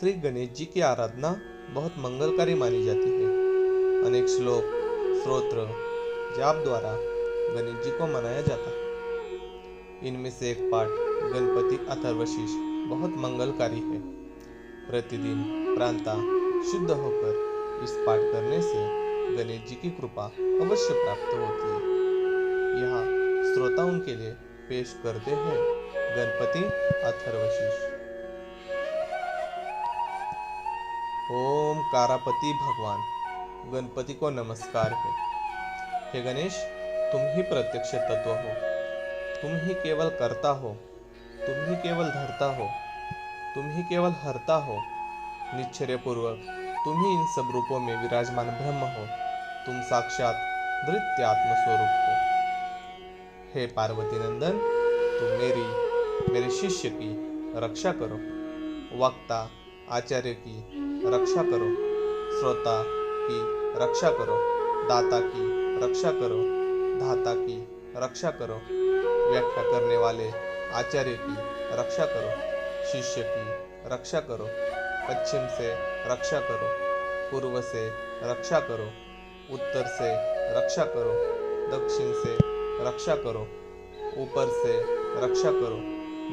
श्री गणेश जी की आराधना बहुत मंगलकारी मानी जाती है। अनेक श्लोक, स्तोत्र, जाप द्वारा गणेश जी को मनाया जाता है। इनमें से एक पाठ गणपति अथर्वशीष बहुत मंगलकारी है। प्रतिदिन प्रातः शुद्ध होकर इस पाठ करने से गणेश जी की कृपा अवश्य प्राप्त होती है। यहाँ श्रोता उनके लिए पेश करते हैं गणपति अथर्वशीष। ओम कारापति भगवान गणपति को नमस्कार है। हे गणेश, तुम ही प्रत्यक्ष तत्व हो, तुम ही केवल करता हो, तुम ही केवल धरता हो, तुम ही केवल हरता हो। निश्चर्य पूर्वक तुम ही इन सब रूपों में विराजमान ब्रह्म हो। तुम साक्षात नृत्य आत्मस्वरूप हो। हे पार्वती नंदन, तुम मेरे शिष्य की रक्षा करो, वक्ता आचार्य की रक्षा करो, श्रोता की रक्षा करो, दाता की रक्षा करो, धाता की रक्षा करो, व्याख्या करने वाले आचार्य की रक्षा करो, शिष्य की रक्षा करो, पश्चिम से रक्षा करो, पूर्व से रक्षा करो, उत्तर से रक्षा करो, दक्षिण से रक्षा करो, ऊपर से रक्षा करो,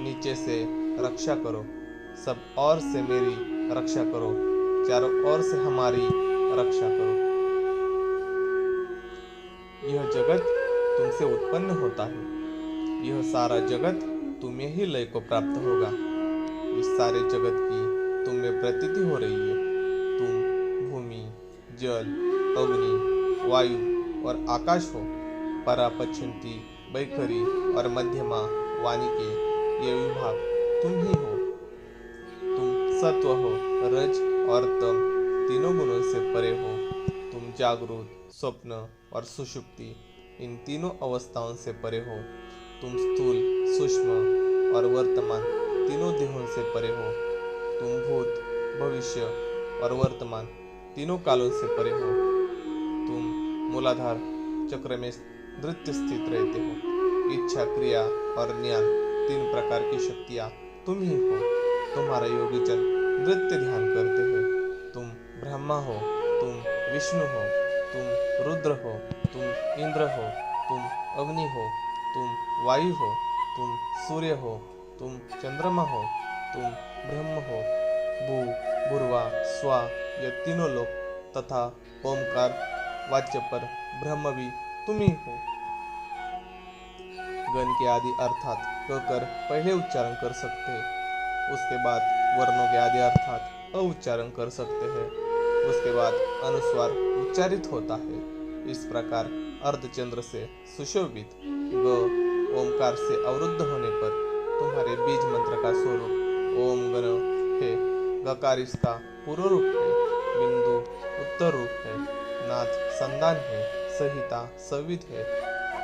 नीचे से रक्षा करो, सब ओर से मेरी रक्षा करो, चारों ओर से हमारी रक्षा करो। यह जगत तुमसे उत्पन्न होता है, यह सारा जगत तुम्हें ही लय को प्राप्त होगा। इस सारे जगत की तुम्हें प्रतीति हो रही है। तुम भूमि, जल, अग्नि, वायु और आकाश हो। परापच्छिन्ती, बैखरी और मध्यमा वाणी के ये विभाग तुम ही हो। तुम सत्व हो, रज और तम तीनों गुणों से परे हो। तुम जागृत, स्वप्न और सुषुप्ति इन तीनों अवस्थाओं से परे हो। तुम स्थूल, सूक्ष्म और वर्तमान तीनों देहों से परे हो। तुम भूत, भविष्य और वर्तमान तीनों कालों से परे हो। तुम मूलाधार चक्र में नृत्य स्थित रहते हो। इच्छा, क्रिया और ज्ञान तीन प्रकार की शक्तियाँ तुम ही हो। तुम्हारा योगी जन नृत्य ध्यान करते हैं। तुम ब्रह्मा हो, तुम विष्णु हो, तुम रुद्र हो, तुम इंद्र हो, तुम अग्नि हो, तुम वायु हो, तुम सूर्य हो, तुम चंद्रमा हो, तुम ब्रह्म हो। भू, भूर्वा, स्वा ये तीनों लोक तथा ओमकार वाच्य पर ब्रह्म भी तुम ही हो। गण के आदि अर्थात कहकर पहले उच्चारण कर सकते हैं, उसके बाद वर्णों के आदि अर्थात अउच्चारण कर सकते हैं, उसके बाद अनुस्वार उच्चारित होता है। इस प्रकार अर्धचंद्र से सुशोभित ग ओमकार से अवरुद्ध होने पर तुम्हारे बीज मंत्र का स्वरूप ओम गण है। गकार इसका पूर्व रूप है, बिंदु उत्तर रूप है, नाथ संदान है, संहिता संविद है।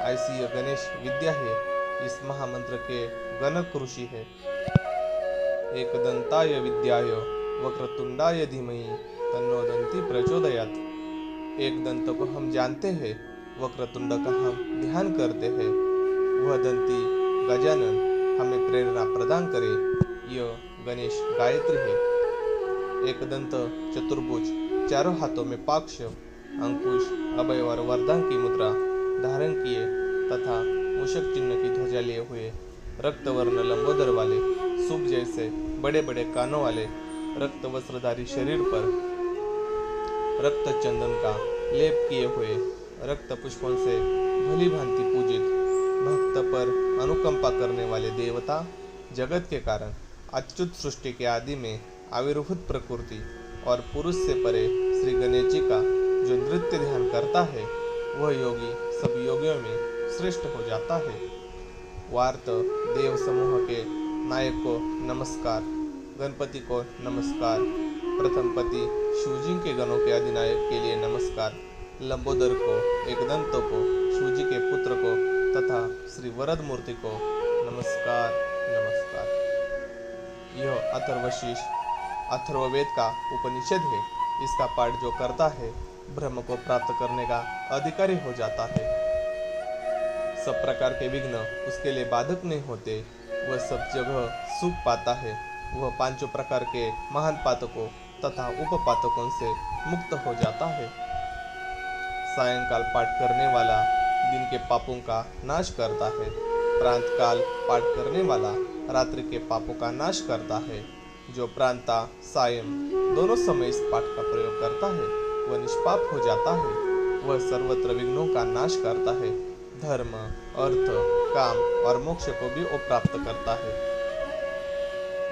ऐसी यह गणेश विद्या है। इस महामंत्र के गणक ऋषि है। एकदंताय विद्याय वक्रतुंडाय धीमहि तन्नो दन्ति प्रचोदयात्। एक दंत को हम जानते हैं, वक्रतुंड का हम ध्यान करते हैं। वह दंती गजानन हमें प्रेरणा प्रदान करे। यह गणेश गायत्री है। एक दंत चतुर्भुज, चारों हाथों में पाक्ष, अंकुश, अभय और वरदान की मुद्रा धारण किए तथा मूषक चिन्ह की ध्वजा लिए हुए, रक्तवर्ण लंबोदर वाले, सुप जैसे बड़े बड़े कानों वाले, रक्त वस्त्रधारी शरीर पर रक्त चंदन का लेप किए हुए, रक्त पुष्पों से भली भांति पूजित, भक्त पर अनुकंपा करने वाले देवता, जगत के कारण अच्युत सृष्टि के आदि में आविर्भूत प्रकृति और पुरुष से परे श्री गणेश जी का जो नृत्य ध्यान करता है, वह योगी सब योगियों में श्रेष्ठ हो जाता है। वार्त देव समूह के नायक को नमस्कार, गणपति को नमस्कार, प्रथम पति शिवजी के गणों के अधिनायक के लिए नमस्कार, लंबोदर को, एकदंत को, शिवजी के पुत्र को तथा श्री वरद मूर्ति को नमस्कार नमस्कार। यह अथर्वशीष अथर्ववेद का उपनिषद है। इसका पाठ जो करता है ब्रह्म को प्राप्त करने का अधिकारी हो जाता है। सब प्रकार के विघ्न उसके लिए बाधक नहीं होते। वह सब जगह सुख पाता है। वह पांचों प्रकार के महान पातकों तथा उपपातकों से मुक्त हो जाता है। सायंकाल पाठ करने वाला दिन के पापों का नाश करता है। प्रातःकाल पाठ करने वाला रात्रि के पापों का नाश करता है। जो प्रातः सायं दोनों समय इस पाठ का प्रयोग करता है वह निष्पाप हो जाता है। वह सर्वत्र विघ्नों का नाश करता है। धर्म, अर्थ, काम और मोक्ष को भी वो प्राप्त करता है।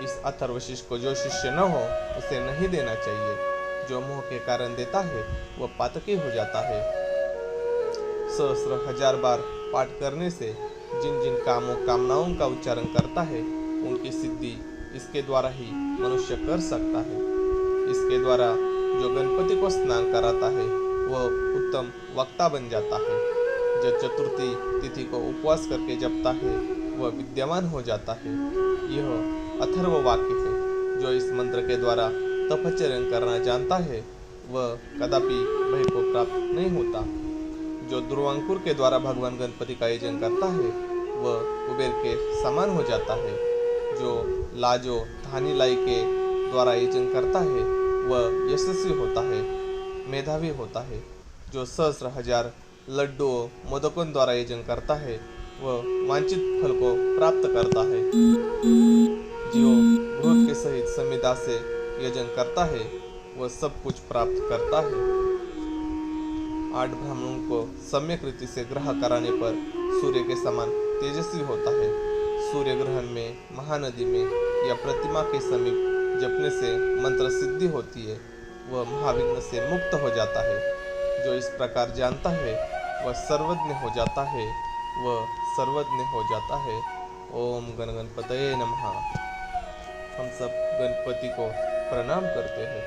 इस अथर्वशीष को जो शिष्य न हो उसे नहीं देना चाहिए। जो मोह के कारण देता है वह पातकी हो जाता है। सहस्र हजार बार पाठ करने से जिन जिन कामनाओं का उच्चारण करता है उनकी सिद्धि इसके द्वारा ही मनुष्य कर सकता है। इसके द्वारा जो गणपति को स्नान कराता है वह उत्तम वक्ता बन जाता है। जो चतुर्थी तिथि को उपवास करके जपता है वह विद्यमान हो जाता है। यह अथर्व वाक्य है। जो इस मंत्र के द्वारा तपश्चर्या करना जानता है वह कदापि भय को प्राप्त नहीं होता। जो ध्रुवांकुर के द्वारा भगवान गणपति का यजन करता है वह कुबेर के समान हो जाता है। जो लाजो धानी लाई के द्वारा यजन करता है वह यशस्वी होता है, मेधावी होता है। जो सहस्र हजार लड्डुओं मोदकों द्वारा यजन करता है वह वांछित फल को प्राप्त करता है। जो घृत के सहित समिधा से यजन करता है वह सब कुछ प्राप्त करता है। 8 ब्राह्मणों को सम्यक रीति से ग्रह कराने पर सूर्य के समान तेजस्वी होता है। सूर्य ग्रहण में, महानदी में या प्रतिमा के समीप जपने से मंत्र सिद्धि होती है। वह महाविघ्न से मुक्त हो जाता है। जो इस प्रकार जानता है वह सर्वज्ञ हो जाता है। वह सर्वज्ञ हो जाता है। ओम गण गणपतये नमः। हम सब गणपति को प्रणाम करते हैं।